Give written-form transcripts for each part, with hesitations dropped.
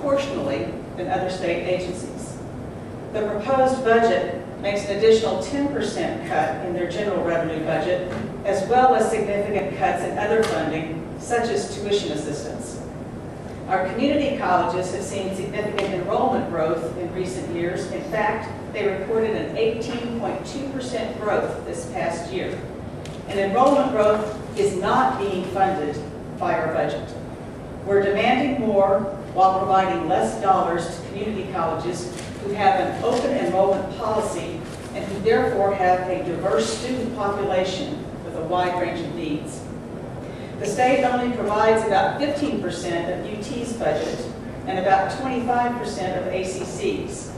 proportionally than other state agencies. The proposed budget makes an additional 10% cut in their general revenue budget, as well as significant cuts in other funding, such as tuition assistance. Our community colleges have seen significant enrollment growth in recent years. In fact, they reported an 18.2% growth this past year. And enrollment growth is not being funded by our budget. We're demanding more while providing less dollars to community colleges who have an open enrollment policy and who therefore have a diverse student population with a wide range of needs. The state only provides about 15% of UT's budget and about 25% of ACC's.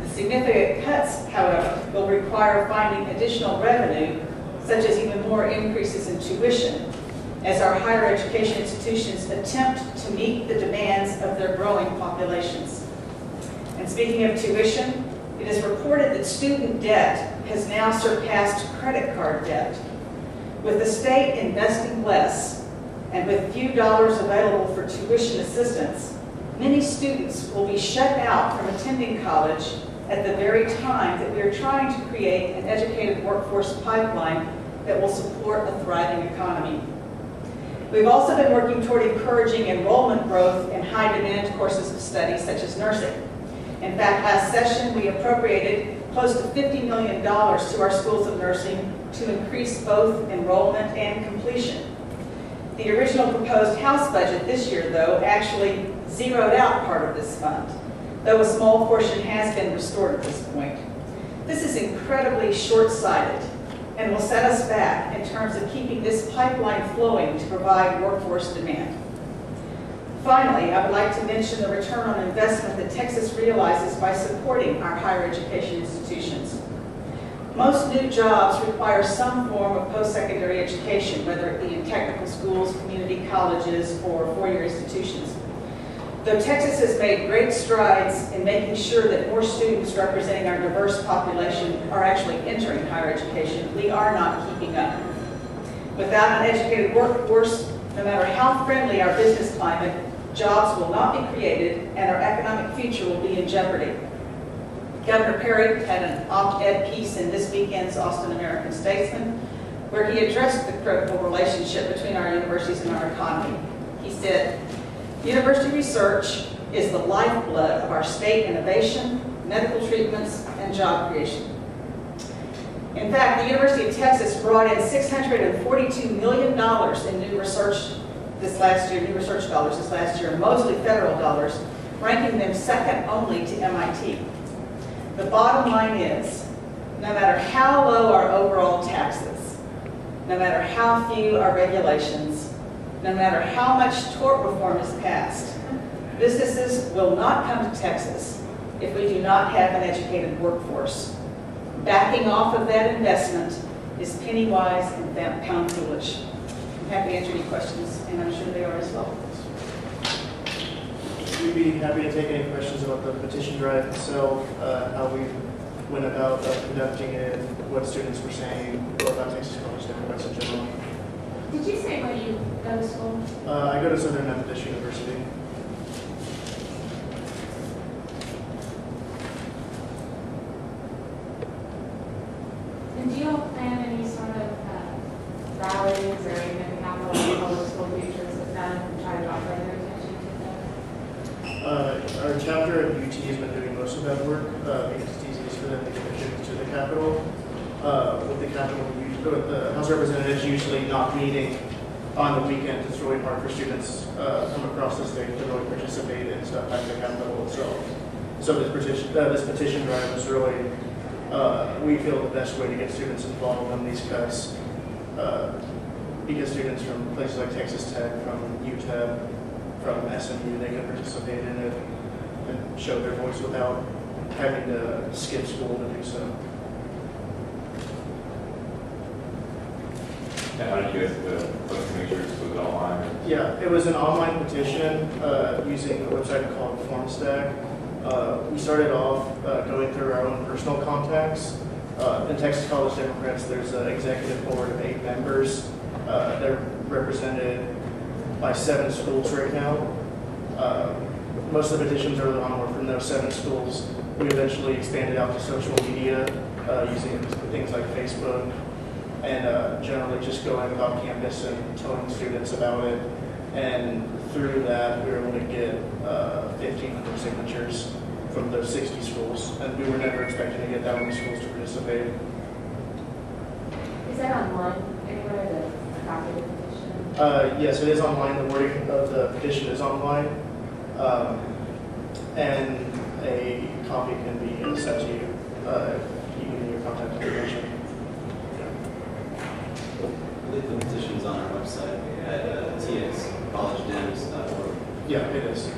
The significant cuts, however, will require finding additional revenue, such as even more increases in tuition, as our higher education institutions attempt to meet the demands of their growing populations. And speaking of tuition, it is reported that student debt has now surpassed credit card debt. With the state investing less and with few dollars available for tuition assistance, many students will be shut out from attending college at the very time that we are trying to create an educated workforce pipeline that will support a thriving economy. We've also been working toward encouraging enrollment growth in high-demand courses of study, such as nursing. In fact, last session we appropriated close to $50 million to our schools of nursing to increase both enrollment and completion. The original proposed House budget this year, though, actually zeroed out part of this fund, though a small portion has been restored at this point. This is incredibly short-sighted and will set us back in terms of keeping this pipeline flowing to provide workforce demand. Finally, I would like to mention the return on investment that Texas realizes by supporting our higher education institutions. Most new jobs require some form of post-secondary education, whether it be in technical schools, community colleges, or four-year institutions. Though Texas has made great strides in making sure that more students representing our diverse population are actually entering higher education, we are not keeping up. Without an educated workforce, no matter how friendly our business climate, jobs will not be created and our economic future will be in jeopardy. Governor Perry had an op-ed piece in this weekend's Austin American-Statesman where he addressed the critical relationship between our universities and our economy. He said, "University research is the lifeblood of our state innovation, medical treatments, and job creation." In fact, the University of Texas brought in $642 million in new research dollars this last year, mostly federal dollars, ranking them second only to MIT. The bottom line is, no matter how low our overall taxes, no matter how few our regulations, no matter how much tort reform is passed, businesses will not come to Texas if we do not have an educated workforce. Backing off of that investment is penny wise and pound foolish. I'm happy to answer any questions, and I'm sure they are as well. We'd be happy to take any questions about the petition drive itself, how we went about conducting it, what students were saying, or about Texas College Democrats in general. Did you say where you go to school? I go to Southern Methodist University. And do you all plan any sort of rallies or even Capitol public school futures with them and try to draw further attention to them? Our chapter at UT has been doing most of that work because it's easiest for them to get their students to the Capitol. With the House Representatives usually not meeting on the weekend, it's really hard for students from across the state to really participate in stuff like the Capitol itself. So this petition drive is really, we feel, the best way to get students involved in these cuts because students from places like Texas Tech, from UTEP, from SMU, they can participate in it and show their voice without having to skip school to do so. And how did you guys post signatures? Was it online? Yeah, it was an online petition using a website called FormStack. We started off going through our own personal contacts. In Texas College Democrats, there's an executive board of 8 members. They're represented by 7 schools right now. most of the petitions early on were from those 7 schools. We eventually expanded out to social media using things like Facebook and generally just going about campus and telling students about it. And through that, we were able to get 1,500 signatures from those 60 schools. And we were never expecting to get that many schools to participate. Is that online anywhere, the copy of the petition? Yes, it is online. The wording of the petition is online. And a copy can be sent to you if you give me your contact information. I believe the petition's on our website at tscollegedems.org. Yeah, it is.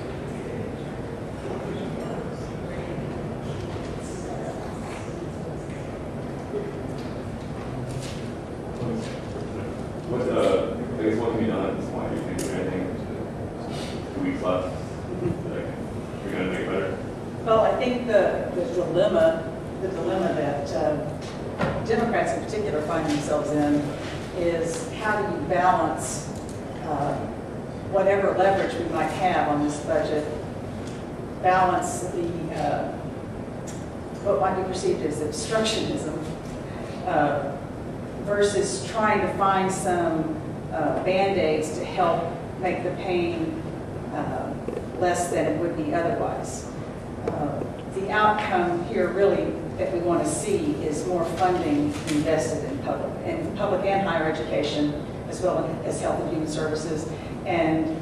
I guess what can be done at this point? Do you think there's anything? 2 weeks left? Like, we're gonna make it better? Well, I think the dilemma that Democrats in particular find themselves in is how do you balance whatever leverage we might have on this budget, balance the what might be perceived as obstructionism versus trying to find some Band-Aids to help make the pain less than it would be otherwise. The outcome here really that we want to see is more funding invested in public and higher education, as well as health and human services. And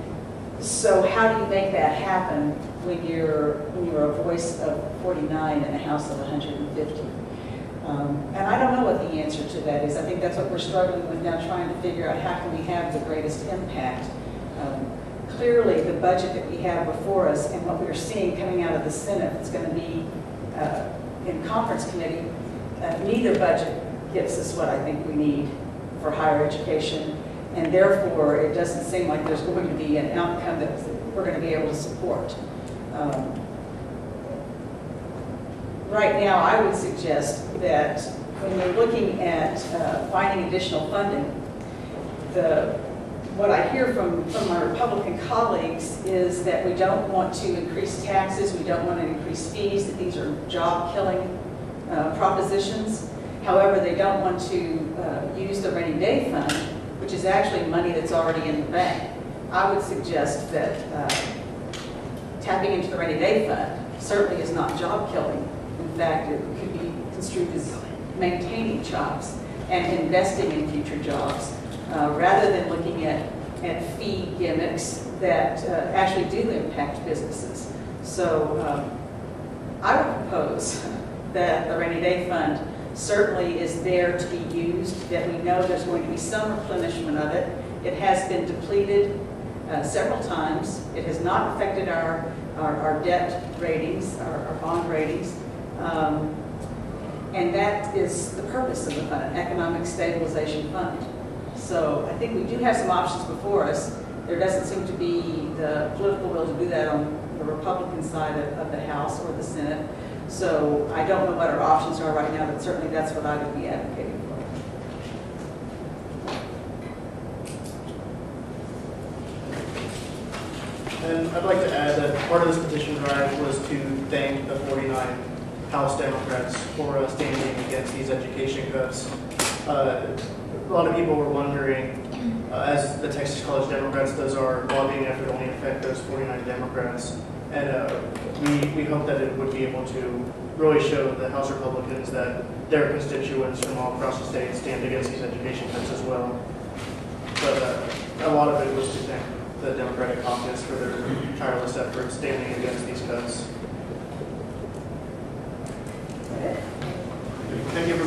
so how do you make that happen when you're a voice of 49 in a House of 150? And I don't know what the answer to that is. I think that's what we're struggling with now, trying to figure out how can we have the greatest impact. Clearly, the budget that we have before us and what we're seeing coming out of the Senate that's going to be in conference committee, neither budget gives us what I think we need for higher education. And therefore, it doesn't seem like there's going to be an outcome that we're going to be able to support. Right now, I would suggest that when we're looking at finding additional funding, what I hear from my Republican colleagues is that we don't want to increase taxes, we don't want to increase fees, that these are job-killing propositions. However, they don't want to use the rainy day fund, which is actually money that's already in the bank. I would suggest that tapping into the rainy day fund certainly is not job-killing. In fact, it could be construed as maintaining jobs and investing in future jobs, rather than looking at fee gimmicks that actually do impact businesses. So I would propose that the rainy day fund certainly is there to be used, that we know there's going to be some replenishment of it. It has been depleted several times. It has not affected our debt ratings, our bond ratings. And that is the purpose of the fund, an economic stabilization fund. So I think we do have some options before us. There doesn't seem to be the political will to do that on the Republican side of the House or the Senate. So I don't know what our options are right now, but certainly that's what I would be advocating for. And I'd like to add that part of this petition drive was to thank the 49 House Democrats for standing against these education cuts. A lot of people were wondering, as the Texas College Democrats, does our lobbying effort only affect those 49 Democrats? And we hope that it would be able to really show the House Republicans that their constituents from all across the state stand against these education cuts as well. But a lot of it was to thank the Democratic caucus for their tireless efforts standing against these cuts. Thank you for